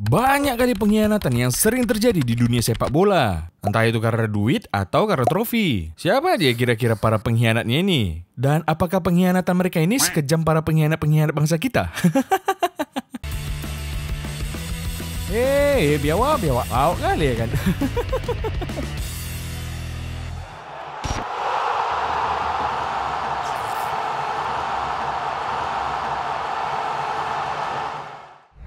Banyak kali pengkhianatan yang sering terjadi di dunia sepak bola. Entah itu karena duit atau karena trofi. Siapa aja kira-kira para pengkhianatnya ini? Dan apakah pengkhianatan mereka ini sekejam para pengkhianat-pengkhianat bangsa kita? Biawa out kali ya kan?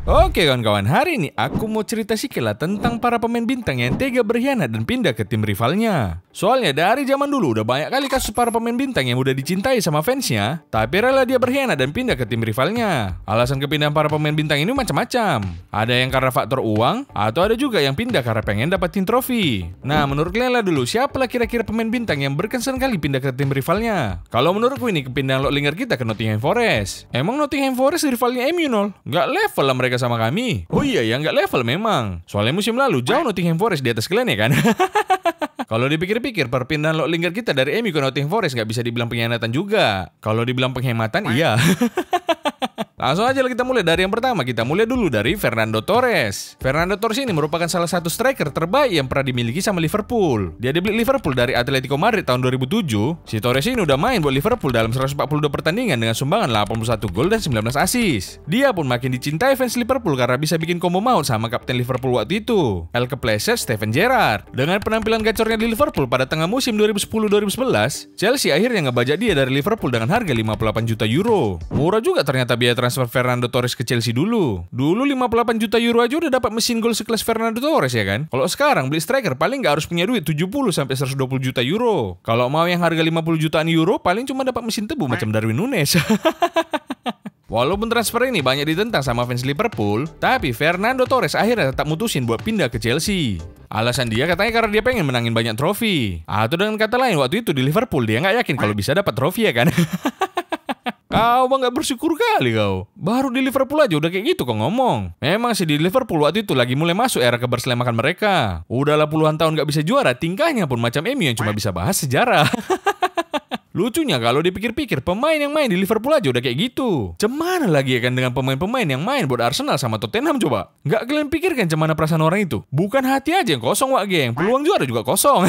Oke kawan-kawan, hari ini aku mau cerita sekilas tentang para pemain bintang yang tega berkhianat dan pindah ke tim rivalnya. Soalnya dari zaman dulu udah banyak kali kasus para pemain bintang yang udah dicintai sama fansnya, tapi rela dia berkhianat dan pindah ke tim rivalnya. Alasan kepindahan para pemain bintang ini macam-macam. Ada yang karena faktor uang, atau ada juga yang pindah karena pengen dapatin trofi. Nah, menurut kalian lah dulu, siapalah kira-kira pemain bintang yang berkesan kali pindah ke tim rivalnya? Kalau menurutku ini kepindahan Lord Lingard kita ke Nottingham Forest. Emang Nottingham Forest rivalnya MU nol? Nggak level lah mereka sama kami. Oh iya ya, nggak level memang. Soalnya musim lalu jauh Nottingham Forest di atas kalian ya kan? Kalau dipikir-pikir, perpindahan Lord Lingard kita dari MU ke Nottingham Forest nggak bisa dibilang pengkhianatan juga. Kalau dibilang penghematan, iya. Langsung aja kita mulai dari yang pertama. Kita mulai dulu dari Fernando Torres. Fernando Torres ini merupakan salah satu striker terbaik yang pernah dimiliki sama Liverpool. Dia dibeli Liverpool dari Atletico Madrid tahun 2007. Si Torres ini udah main buat Liverpool dalam 142 pertandingan dengan sumbangan 81 gol dan 19 assist. Dia pun makin dicintai fans Liverpool karena bisa bikin combo maut sama kapten Liverpool waktu itu, El Kepleset Steven Gerrard. Dengan penampilan gacornya di Liverpool pada tengah musim 2010-2011, Chelsea akhirnya ngebajak dia dari Liverpool dengan harga 58 juta euro. Murah juga ternyata biaya transfer Fernando Torres ke Chelsea dulu. Dulu 58 juta euro aja udah dapat mesin gol sekelas Fernando Torres ya kan? Kalau sekarang beli striker paling nggak harus punya duit 70 sampai 120 juta euro. Kalau mau yang harga 50 jutaan euro paling cuma dapat mesin tebu macam Darwin Núñez. Walaupun transfer ini banyak ditentang sama fans Liverpool, tapi Fernando Torres akhirnya tetap mutusin buat pindah ke Chelsea. Alasan dia katanya karena dia pengen menangin banyak trofi. Atau dengan kata lain, waktu itu di Liverpool dia nggak yakin kalau bisa dapat trofi ya kan? Kau bang gak bersyukur kali kau. Baru di Liverpool aja udah kayak gitu kau ngomong. Memang sih di Liverpool waktu itu lagi mulai masuk era keberselamakan mereka. Udahlah puluhan tahun gak bisa juara, tingkahnya pun macam MU yang cuma bisa bahas sejarah. Lucunya kalau dipikir-pikir, pemain yang main di Liverpool aja udah kayak gitu. Cemana lagi ya kan dengan pemain-pemain yang main buat Arsenal sama Tottenham coba? Nggak kalian pikirkan cemana perasaan orang itu? Bukan hati aja yang kosong wak geng, peluang juara juga kosong.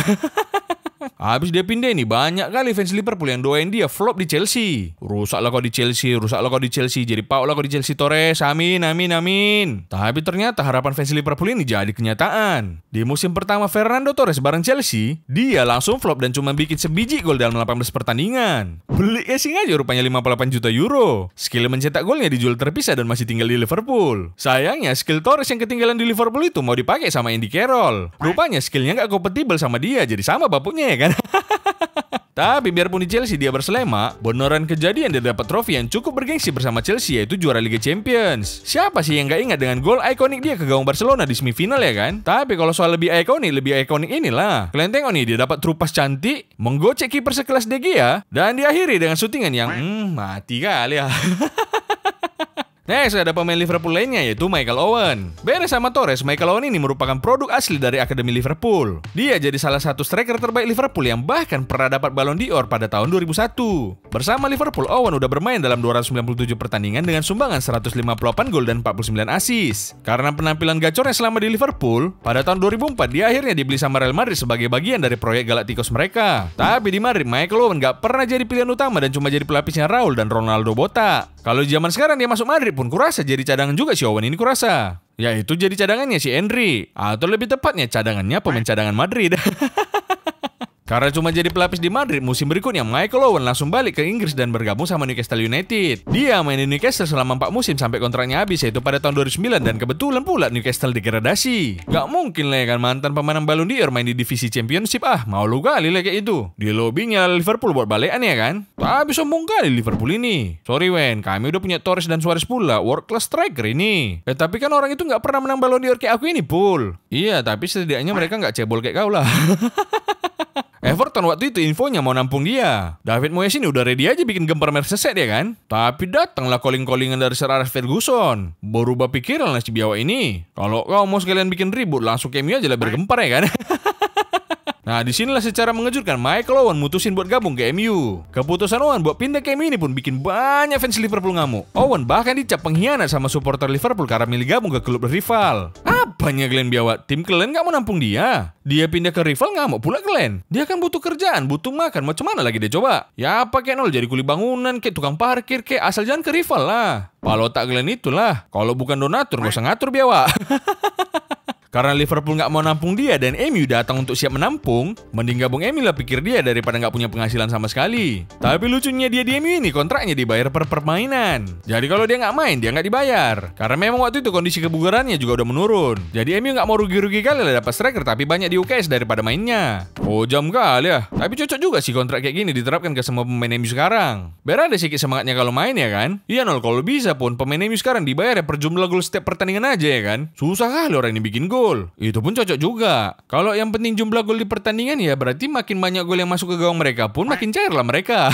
Habis dia pindah nih, banyak kali fans Liverpool yang doain dia flop di Chelsea. Rusaklah kau di Chelsea, rusaklah kau di Chelsea, jadi pauk lah kau di Chelsea Torres, amin, amin, amin. Tapi ternyata harapan fans Liverpool ini jadi kenyataan. Di musim pertama Fernando Torres bareng Chelsea, dia langsung flop dan cuma bikin sebiji gol dalam 18 pertandingan. Beli casing aja rupanya 58 juta euro. Skill mencetak golnya dijual terpisah dan masih tinggal di Liverpool. Sayangnya skill Torres yang ketinggalan di Liverpool itu mau dipakai sama Andy Carroll. Rupanya skillnya nggak kompatibel sama dia, jadi sama bapaknya ya kan. Tapi biarpun di Chelsea dia berselema, beneran kejadian dia dapat trofi yang cukup bergengsi bersama Chelsea, yaitu juara Liga Champions. Siapa sih yang gak ingat dengan gol ikonik dia ke gawang Barcelona di semifinal ya kan? Tapi kalau soal lebih ikonik inilah. Kalian tengok nih, dia dapat trupas cantik, menggocek kiper sekelas De Gea, dan diakhiri dengan syutingan yang mati kali ya. Next ada pemain Liverpool lainnya yaitu Michael Owen. Beda sama Torres, Michael Owen ini merupakan produk asli dari Akademi Liverpool. Dia jadi salah satu striker terbaik Liverpool yang bahkan pernah dapat Ballon d'Or pada tahun 2001. Bersama Liverpool, Owen udah bermain dalam 297 pertandingan dengan sumbangan 158 gol dan 49 assist. Karena penampilan gacornya selama di Liverpool, pada tahun 2004 dia akhirnya dibeli sama Real Madrid sebagai bagian dari proyek Galacticos mereka. Tapi di Madrid, Michael Owen gak pernah jadi pilihan utama dan cuma jadi pelapisnya Raul dan Ronaldo botak. Kalau zaman sekarang dia masuk Madrid pun kurasa jadi cadangan juga si Owen ini kurasa. Yaitu jadi cadangannya si Henry. Atau lebih tepatnya cadangannya pemain cadangan Madrid. Karena cuma jadi pelapis di Madrid, musim berikutnya Michael Owen langsung balik ke Inggris dan bergabung sama Newcastle United. Dia main di Newcastle selama 4 musim sampai kontraknya habis, yaitu pada tahun 2009, dan kebetulan pula Newcastle degradasi. Gak mungkin lah ya kan mantan pemenang Ballon d'Or main di divisi Championship, mau lu kali lah kayak itu. Di lobbynya Liverpool buat balekan ya kan? Tapi sombong kali Liverpool ini. Sorry Wen, kami udah punya Torres dan Suarez pula, world class striker ini. Tapi kan orang itu gak pernah menang Ballon d'Or kayak aku ini, Pul. Iya, tapi setidaknya mereka gak cebol kayak kau lah. Everton waktu itu infonya mau nampung dia. David Moyes ini udah ready aja bikin gempar Merseyside ya kan? Tapi datanglah calling-callingan dari Sir Alex Ferguson. Berubah pikiran lah si biawa ini. Kalau kau mau sekalian bikin ribut, langsung ke MU aja lah bergempar ya kan? Nah, disinilah secara mengejutkan Michael Owen mutusin buat gabung ke MU. Keputusan Owen buat pindah ke MU ini pun bikin banyak fans Liverpool ngamuk. Owen bahkan dicap pengkhianat sama supporter Liverpool karena milih gabung ke klub rival. Apanya Glenn biawak? Tim kalian gak mau nampung dia? Dia pindah ke rival ngamuk pula Glenn. Dia kan butuh kerjaan, butuh makan, macam mana lagi dia coba? Ya apa kayak nol jadi kuli bangunan, kayak tukang parkir, kayak asal jangan ke rival lah. Kalau tak Glenn itulah. Kalau bukan donatur gak usah ngatur biawak. Karena Liverpool nggak mau nampung dia dan MU datang untuk siap menampung, mending gabung MU lah pikir dia daripada nggak punya penghasilan sama sekali. Tapi lucunya dia di MU ini kontraknya dibayar per permainan. Jadi kalau dia nggak main, dia nggak dibayar. Karena memang waktu itu kondisi kebugarannya juga udah menurun. Jadi MU nggak mau rugi-rugi kali lah dapat striker tapi banyak di UKS daripada mainnya. Oh jam kali ya. Tapi cocok juga sih kontrak kayak gini diterapkan ke semua pemain MU sekarang. Biar ada sedikit semangatnya kalau main ya kan. Iya nol kalau bisa pun pemain MU sekarang dibayar per jumlah gol setiap pertandingan aja ya kan. Susah kali orang ini bikin gol. Itu pun cocok juga. Kalau yang penting jumlah gol di pertandingan ya berarti makin banyak gol yang masuk ke gawang mereka pun makin cair lah mereka.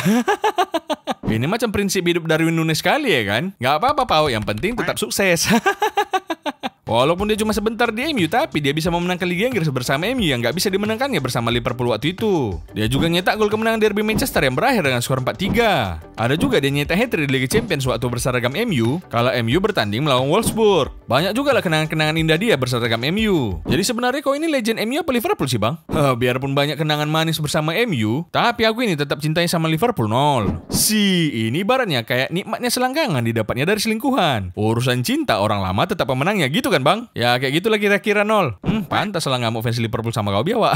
Ini macam prinsip hidup Darwin Nunes sekali ya kan. Gak apa-apa Pau, yang penting tetap sukses. Walaupun dia cuma sebentar di MU, tapi dia bisa memenangkan Liga Inggris bersama MU yang nggak bisa dimenangkannya bersama Liverpool waktu itu. Dia juga nyetak gol kemenangan derby Manchester yang berakhir dengan skor 4-3. Ada juga dia nyetak hat-trick di Liga Champions waktu berseragam MU, kalau MU bertanding melawan Wolfsburg. Banyak juga lah kenangan-kenangan indah dia berseragam MU. Jadi sebenarnya kau ini legend MU apa Liverpool sih bang? Biarpun banyak kenangan manis bersama MU, tapi aku ini tetap cintai sama Liverpool nol. Ini ibaratnya kayak nikmatnya selangkangan didapatnya dari selingkuhan. Urusan cinta orang lama tetap pemenangnya gitu kan bang? Ya kayak gitulah kira-kira nol. Pantas lah ngamuk fans Liverpool sama kau biawak.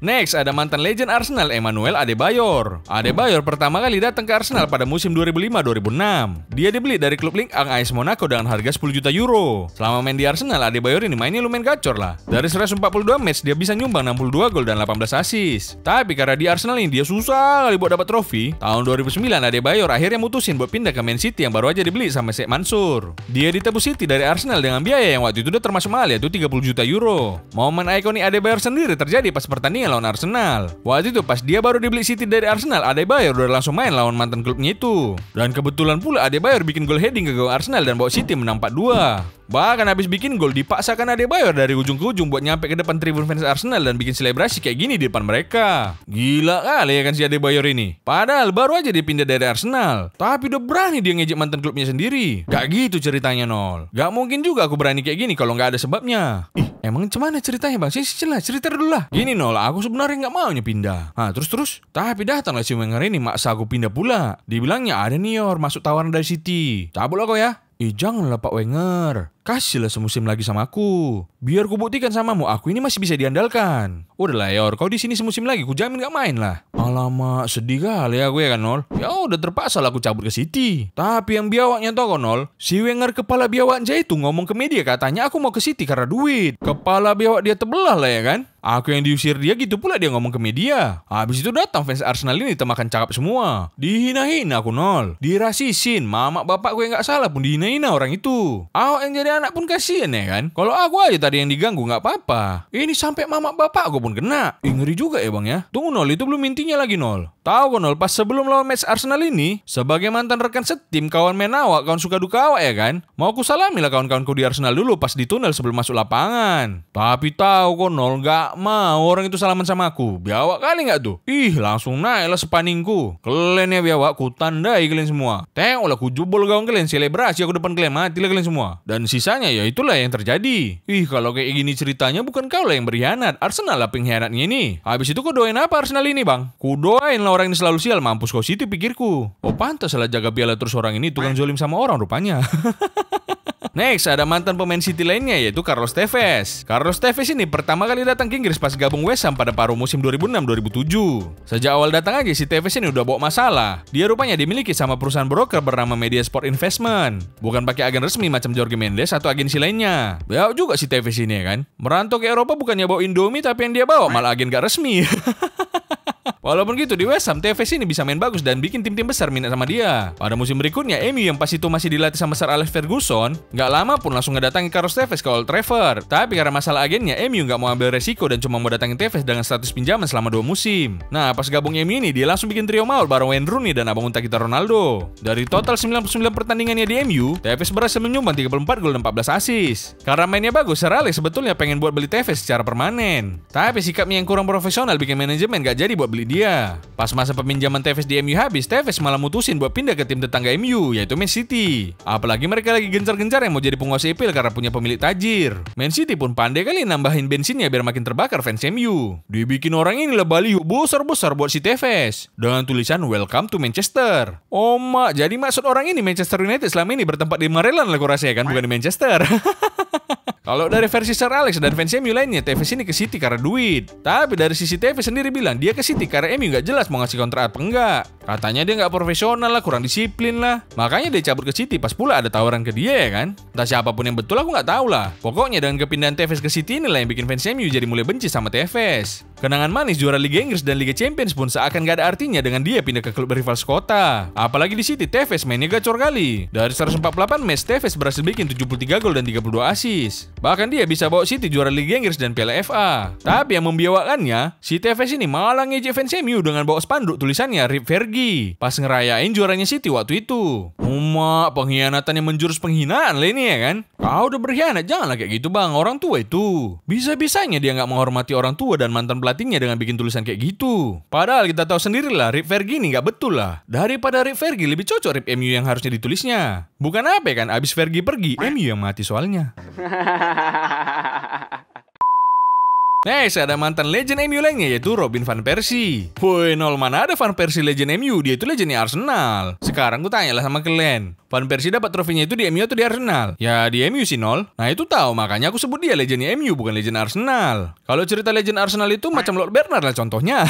Next, ada mantan legend Arsenal Emmanuel Adebayor. Adebayor pertama kali datang ke Arsenal pada musim 2005-2006. Dia dibeli dari klub Ligue 1 AS Monaco dengan harga 10 juta euro. Selama main di Arsenal, Adebayor ini mainnya lumayan gacor lah. Dari 142 match, dia bisa nyumbang 62 gol dan 18 assist. Tapi karena di Arsenal ini dia susah kali buat dapat trofi, tahun 2009 Adebayor akhirnya mutusin buat pindah ke Man City yang baru aja dibeli sama Sheikh Mansour. Dia ditebus City dari Arsenal dengan biaya yang waktu itu udah termasuk mahal yaitu 30 juta euro. Momen ikonik Adebayor sendiri terjadi pas pertandingan lawan Arsenal. Waktu itu pas dia baru dibeli City dari Arsenal, Adebayor udah langsung main lawan mantan klubnya itu. Dan kebetulan pula Adebayor bikin gol heading ke gawang Arsenal dan bawa City menang 4-2. Bahkan habis bikin gol dipaksakan Adebayor dari ujung ke ujung buat nyampe ke depan tribun fans Arsenal dan bikin selebrasi kayak gini di depan mereka. Gila kali ya kan si Adebayor ini. Padahal baru aja dipindah dari Arsenal, tapi udah berani dia ngejek mantan klubnya sendiri. Gak gitu ceritanya nol. Gak mungkin juga aku berani kayak gini kalau gak ada sebabnya. Emang gimana ceritanya bang? Cerita dulu lah. Gini nol, aku sebenarnya nggak maunya pindah. Terus. Tapi datanglah si Wenger ini maksa aku pindah pula. Dibilangnya ada nih masuk tawaran dari City. Cabut lah kau ya. Janganlah Pak Wenger. Kasihlah semusim lagi sama aku. Biar ku buktikan samamu, aku ini masih bisa diandalkan. Udahlah Yor, kau di sini semusim lagi, ku jamin gak main lah. Alamak, sedih kali aku ya kan Nol. Ya udah terpaksa lah aku cabut ke City. Tapi yang biawaknya tau kok Nol, si Wenger kepala biawak aja itu ngomong ke media katanya aku mau ke City karena duit. Kepala biawak dia tebelah lah ya kan. Aku yang diusir dia gitu pula dia ngomong ke media. Habis itu datang fans Arsenal ini temakan cakap semua. Dihina-hina aku Nol. Dirasisin, mamak bapakku yang gak salah pun dihina-hina orang itu. Awak yang jadi anak pun kasihan ya kan. Kalau aku aja tadi yang diganggu gak apa-apa. Ini sampai mamak bapakku pun kena. Ngeri juga ya bang ya. Tunggu Nol, itu belum intinya lagi Nol. Tahu kok Nol, pas sebelum lawan match Arsenal ini, sebagai mantan rekan setim, kawan main awak, kawan suka duka awak ya kan, mau aku salami lah kawan-kawanku di Arsenal dulu pas di tunnel sebelum masuk lapangan. Tapi tahu kok Nol, gak mau orang itu salaman sama aku. Biawak kali gak tuh? Langsung naik lah sepaningku. Kalian ya biawak, ku tandai kalian semua. Tengoklah ku jubol gawang kalian, selebrasi aku depan kalian, matilah kalian semua. Dan sisanya ya itulah yang terjadi. Kalau kayak gini ceritanya bukan kau lah yang berkhianat, Arsenal lah pengkhianatnya ini. Habis itu kau doain apa Arsenal ini bang? Ku doain lah orang ini selalu sial, mampus kau City pikirku. Pantas lah jaga piala terus orang ini tukang zolim sama orang rupanya. Next, ada mantan pemain City lainnya yaitu Carlos Tevez. Carlos Tevez ini pertama kali datang ke Inggris pas gabung West Ham pada paruh musim 2006-2007. Sejak awal datang aja si Tevez ini udah bawa masalah. Dia rupanya dimiliki sama perusahaan broker bernama Media Sport Investment. Bukan pakai agen resmi macam Jorge Mendes atau agensi lainnya. Bau juga si Tevez ini ya kan. Merantau ke Eropa bukannya bawa Indomie tapi yang dia bawa malah agen gak resmi. Walaupun gitu di West Ham, Tevez ini bisa main bagus dan bikin tim-tim besar minat sama dia. Pada musim berikutnya, MU yang pas itu masih dilatih sama Sir Alex Ferguson, nggak lama pun langsung ngedatangi Carlos Tevez ke Old Trafford. Tapi karena masalah agennya, MU nggak mau ambil resiko dan cuma mau datangin Tevez dengan status pinjaman selama 2 musim. Nah, pas gabung MU ini, dia langsung bikin trio maut bareng Wayne Rooney dan abang unta kita Ronaldo. Dari total 99 pertandingannya di MU, Tevez berhasil menyumbang 34 gol dan 14 assist. Karena mainnya bagus, Sir Alex sebetulnya pengen buat beli Tevez secara permanen. Tapi sikapnya yang kurang profesional bikin manajemen gak jadi buat beli dia. Pas masa peminjaman Tevez di MU habis, Tevez malah mutusin buat pindah ke tim tetangga MU, yaitu Man City. Apalagi mereka lagi gencar-gencar yang mau jadi penguasa EPL karena punya pemilik tajir. Man City pun pandai kali nambahin bensinnya biar makin terbakar fans MU. Dibikin orang ini lah baliho besar-besar buat si Tevez dengan tulisan Welcome to Manchester. Oh mak, jadi maksud orang ini Manchester United selama ini bertempat di Maryland lah aku rasa ya kan, bukan di Manchester. Kalau dari versi Sir Alex dan fans MU lainnya, Tevez ini ke City karena duit. Tapi dari sisi Tevez sendiri bilang dia ke City karena MU nggak jelas mau ngasih kontrak apa enggak. Katanya dia nggak profesional lah, kurang disiplin lah. Makanya dia cabut ke City pas pula ada tawaran ke dia ya kan. Entah siapapun yang betul aku nggak tahu lah. Pokoknya dengan kepindahan Tevez ke City inilah yang bikin fans MU jadi mulai benci sama Tevez. Kenangan manis juara Liga Inggris dan Liga Champions pun seakan gak ada artinya dengan dia pindah ke klub rival sekota. Apalagi di City, Tevez mainnya gacor kali. Dari 148 match, Tevez berhasil bikin 73 gol dan 32 assist. Bahkan dia bisa bawa City juara Liga Inggris dan Piala FA. Tapi yang membiawakannya, si Tevez ini malah ngejek fans MU dengan bawa spanduk tulisannya Rip Fergie pas ngerayain juaranya City waktu itu. Umak, pengkhianatan yang menjurus penghinaan lah ini ya kan. Kau udah berkhianat, janganlah kayak gitu bang, orang tua itu. Bisa-bisanya dia gak menghormati orang tua dan mantan pelatihnya dengan bikin tulisan kayak gitu. Padahal kita tahu sendiri lah, Rip Fergie ini gak betul lah. Daripada Rip Fergie lebih cocok Rip MU yang harusnya ditulisnya. Bukan apa ya kan, abis Fergie pergi, MU yang mati soalnya. Next, ada mantan legend MU lainnya yaitu Robin van Persie. Woi, nol mana ada Van Persie legend MU, dia itu legendnya Arsenal. Sekarang gue tanya lah sama kalian, Van Persie dapat trofinya itu di MU atau di Arsenal? Ya di MU sih nol. Nah itu tahu, makanya aku sebut dia legendnya MU bukan legend Arsenal. Kalau cerita legend Arsenal itu macam Lord Bernard lah contohnya.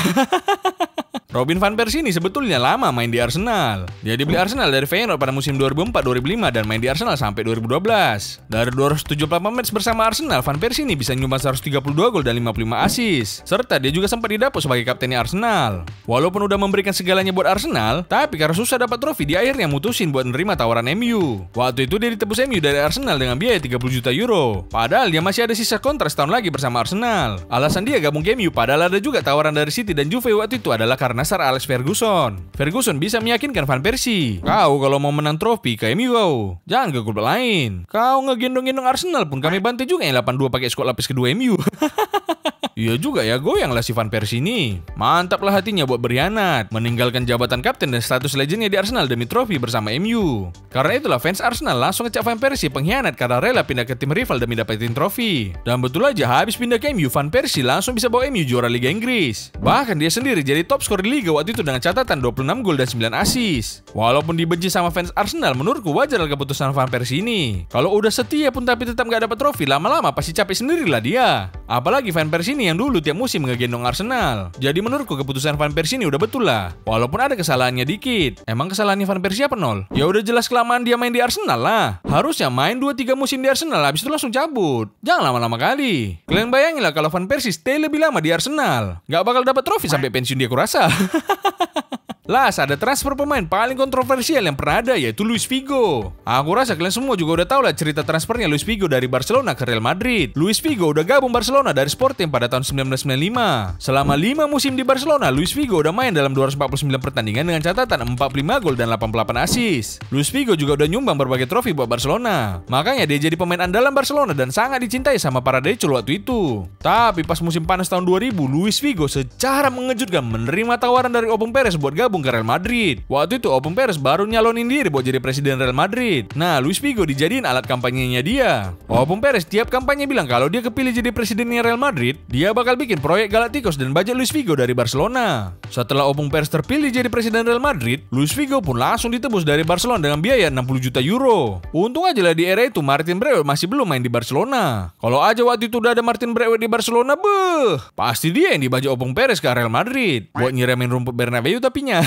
Robin van Persie ini sebetulnya lama main di Arsenal. Dia dibeli Arsenal dari Feyenoord pada musim 2004-2005 dan main di Arsenal sampai 2012. Dari 278 match bersama Arsenal, Van Persie ini bisa nyumbang 132 gol dan 55 assist. Serta dia juga sempat didapuk sebagai kaptennya Arsenal. Walaupun udah memberikan segalanya buat Arsenal, tapi karena susah dapat trofi, dia akhirnya mutusin buat menerima tawaran MU. Waktu itu dia ditebus MU dari Arsenal dengan biaya 30 juta euro. Padahal dia masih ada sisa kontrak setahun lagi bersama Arsenal. Alasan dia gabung ke MU, padahal ada juga tawaran dari City dan Juve waktu itu adalah karena Sir Alex Ferguson. Ferguson bisa meyakinkan Van Persie, kau kalau mau menang trofi ke MU kau, jangan ke klub lain. Kau ngegendong-gendong Arsenal pun kami bantai juga yang 82 pakai skor lapis kedua MU. Iya juga ya, goyanglah si Van Persie ini. Mantaplah hatinya buat berkhianat, meninggalkan jabatan kapten dan status legendnya di Arsenal demi trofi bersama MU. Karena itulah fans Arsenal langsung ngecap Van Persie pengkhianat karena rela pindah ke tim rival demi dapetin trofi. Dan betul aja, habis pindah ke MU, Van Persie langsung bisa bawa MU juara Liga Inggris. Bahkan dia sendiri jadi top skor di Liga waktu itu dengan catatan 26 gol dan 9 assist. Walaupun dibenci sama fans Arsenal, menurutku wajar keputusan Van Persie ini. Kalau udah setia pun tapi tetap gak dapat trofi, lama-lama pasti capek sendirilah dia. Apalagi Van Persie ini yang dulu tiap musim ngegendong Arsenal. Jadi menurutku keputusan Van Persie ini udah betul lah. Walaupun ada kesalahannya dikit. Emang kesalahannya Van Persie apa nol? Ya udah jelas kelamaan dia main di Arsenal lah. Harusnya main 2-3 musim di Arsenal, habis itu langsung cabut. Jangan lama-lama kali. Kalian bayangin lah kalau Van Persie stay lebih lama di Arsenal, gak bakal dapat trofi sampai pensiun dia kurasa. Last, ada transfer pemain paling kontroversial yang pernah ada, yaitu Luis Figo. Aku rasa kalian semua juga udah tahu lah cerita transfernya Luis Figo dari Barcelona ke Real Madrid. Luis Figo udah gabung Barcelona dari Sporting pada tahun 1995. Selama 5 musim di Barcelona, Luis Figo udah main dalam 249 pertandingan dengan catatan 45 gol dan 88 assist. Luis Figo juga udah nyumbang berbagai trofi buat Barcelona. Makanya dia jadi pemain andalan Barcelona dan sangat dicintai sama para decul waktu itu. Tapi pas musim panas tahun 2000, Luis Figo secara mengejutkan menerima tawaran dari Opung Perez buat gabung ke Real Madrid. Waktu itu Opung Perez baru nyalonin diri buat jadi presiden Real Madrid. Nah, Luis Figo dijadiin alat kampanyenya dia. Opung Perez tiap kampanye bilang kalau dia kepilih jadi presidennya Real Madrid, dia bakal bikin proyek Galacticos dan bajak Luis Figo dari Barcelona. Setelah Opung Perez terpilih jadi presiden Real Madrid, Luis Figo pun langsung ditebus dari Barcelona dengan biaya 60 juta euro. Untung aja lah di era itu Martin Braithwaite masih belum main di Barcelona. Kalau aja waktu itu udah ada Martin Braithwaite di Barcelona, pasti dia yang dibajak Opung Perez ke Real Madrid buat nyiremin rumput Bernabeu tapinya.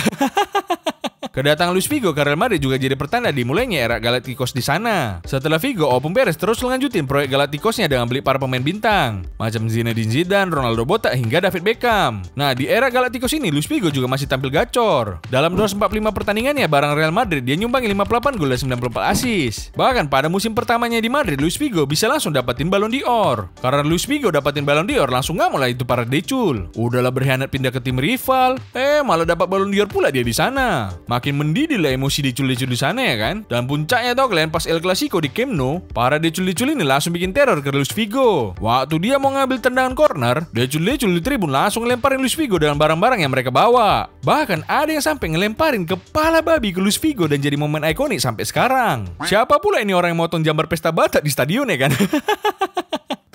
Kedatangan Luis Figo ke Real Madrid juga jadi pertanda dimulainya era Galacticos di sana. Setelah Figo, Opung Perez terus lanjutin proyek Galacticosnya dengan beli para pemain bintang macam Zinedine Zidane, Ronaldo Botak hingga David Beckham. Nah, di era Galacticos ini Luis Figo juga masih tampil gacor. Dalam 245 pertandingannya bareng Real Madrid, dia nyumbangin 58 gol dan 94 assist. Bahkan pada musim pertamanya di Madrid, Luis Figo bisa langsung dapatin Ballon d'Or. Karena Luis Figo dapatin Ballon d'Or, langsung ngamuk lah itu para decul. Udahlah berkhianat pindah ke tim rival, malah dapat Ballon d'Or pula dia di sana. Makin mendidih lah emosi decul-decul di sana ya kan. Dan puncaknya tau kalian pas El Clasico di Camp Nou, para decul-decul ini langsung bikin teror ke Luis Figo. Waktu dia mau ngambil tendangan corner, decul-decul di tribun langsung ngelemparin Luis Figo dengan barang-barang yang mereka bawa. Bahkan ada yang sampai ngelemparin kepala babi ke Luis Figo dan jadi momen ikonik sampai sekarang. Siapa pula ini orang yang motong jambar pesta Batak di stadion ya kan?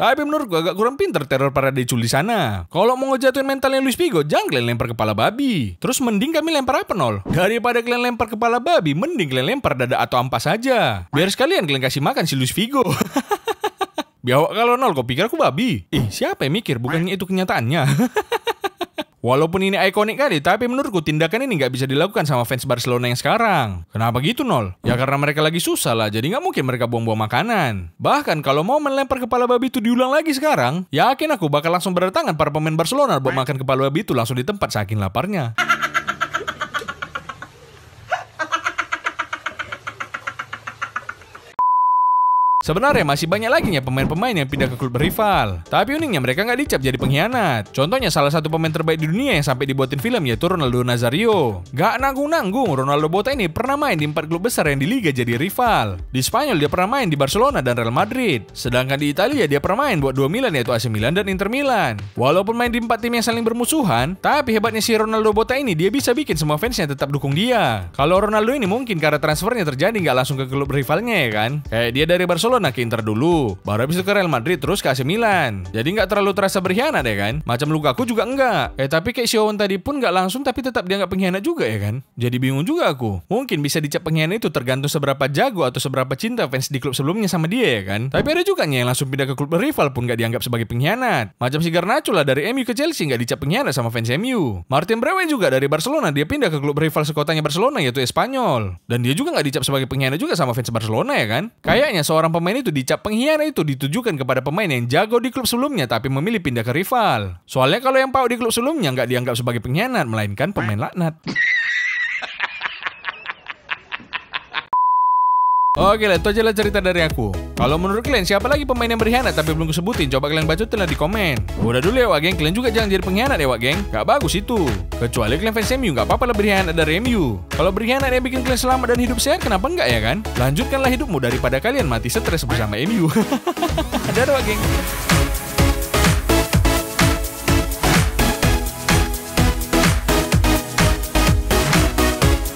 Tapi menurutku agak kurang pinter teror para decul di sana. Kalau mau ngejatuhin mentalnya Luis Figo, jangan kalian lempar kepala babi. Terus mending kami lempar apa nol? Daripada kalian lempar kepala babi, mending kalian lempar dada atau ampas saja. Biar sekalian kalian kasih makan si Luis Figo. Biawak kalau nol, kau pikir aku babi? Siapa yang mikir? Bukannya itu kenyataannya. Walaupun ini ikonik kali, tapi menurutku tindakan ini nggak bisa dilakukan sama fans Barcelona yang sekarang. Kenapa gitu nol? Ya karena mereka lagi susah lah, jadi nggak mungkin mereka buang-buang makanan. Bahkan kalau mau melempar kepala babi itu diulang lagi sekarang, yakin aku bakal langsung berdatangan para pemain Barcelona buat makan kepala babi itu langsung di tempat saking laparnya. Sebenarnya masih banyak lagi pemain-pemain yang pindah ke klub rival. Tapi uniknya mereka nggak dicap jadi pengkhianat. Contohnya salah satu pemain terbaik di dunia yang sampai dibuatin film yaitu Ronaldo Nazario. Gak nanggung-nanggung, Ronaldo Botak ini pernah main di 4 klub besar yang di Liga jadi rival. Di Spanyol dia pernah main di Barcelona dan Real Madrid. Sedangkan di Italia dia pernah main buat 2 Milan yaitu AC Milan dan Inter Milan. Walaupun main di 4 tim yang saling bermusuhan, tapi hebatnya si Ronaldo Botak ini dia bisa bikin semua fansnya tetap dukung dia. Kalau Ronaldo ini mungkin karena transfernya terjadi nggak langsung ke klub rivalnya ya kan. Kayak dia dari Barcelona ke Inter dulu, baru habis itu ke Real Madrid terus ke AC Milan. Jadi nggak terlalu terasa berkhianat ya kan. Macam Lukaku juga enggak. Tapi kayak Xiaowen tadi pun nggak langsung tapi tetap dia nggak pengkhianat juga ya kan. Jadi bingung juga aku. Mungkin bisa dicap pengkhianat itu tergantung seberapa jago atau seberapa cinta fans di klub sebelumnya sama dia ya kan. Tapi ada juga yang langsung pindah ke klub rival pun nggak dianggap sebagai pengkhianat. Macam si Garnacho lah dari MU ke Chelsea nggak dicap pengkhianat sama fans MU. Martin Braithwaite juga dari Barcelona, dia pindah ke klub rival sekotanya Barcelona yaitu Espanyol. Dan dia juga nggak dicap sebagai pengkhianat juga sama fans Barcelona ya kan. Kayaknya seorang pemain itu dicap pengkhianat itu ditujukan kepada pemain yang jago di klub sebelumnya tapi memilih pindah ke rival. Soalnya kalau yang pau di klub sebelumnya nggak dianggap sebagai pengkhianat, melainkan pemain laknat. Oke lah, itu aja lah cerita dari aku. Kalau menurut kalian siapa lagi pemain yang berkhianat tapi belum kusebutin? Coba kalian bacotin lah di komen. Udah dulu ya wak geng, kalian juga jangan jadi pengkhianat ya wak geng. Gak bagus itu. Kecuali kalian fans MU, gak apa-apa lah berkhianat dari MU. Kalau berkhianat yang bikin kalian selamat dan hidup sehat, kenapa enggak ya kan? Lanjutkanlah hidupmu daripada kalian mati stres bersama MU. Dadah wak geng.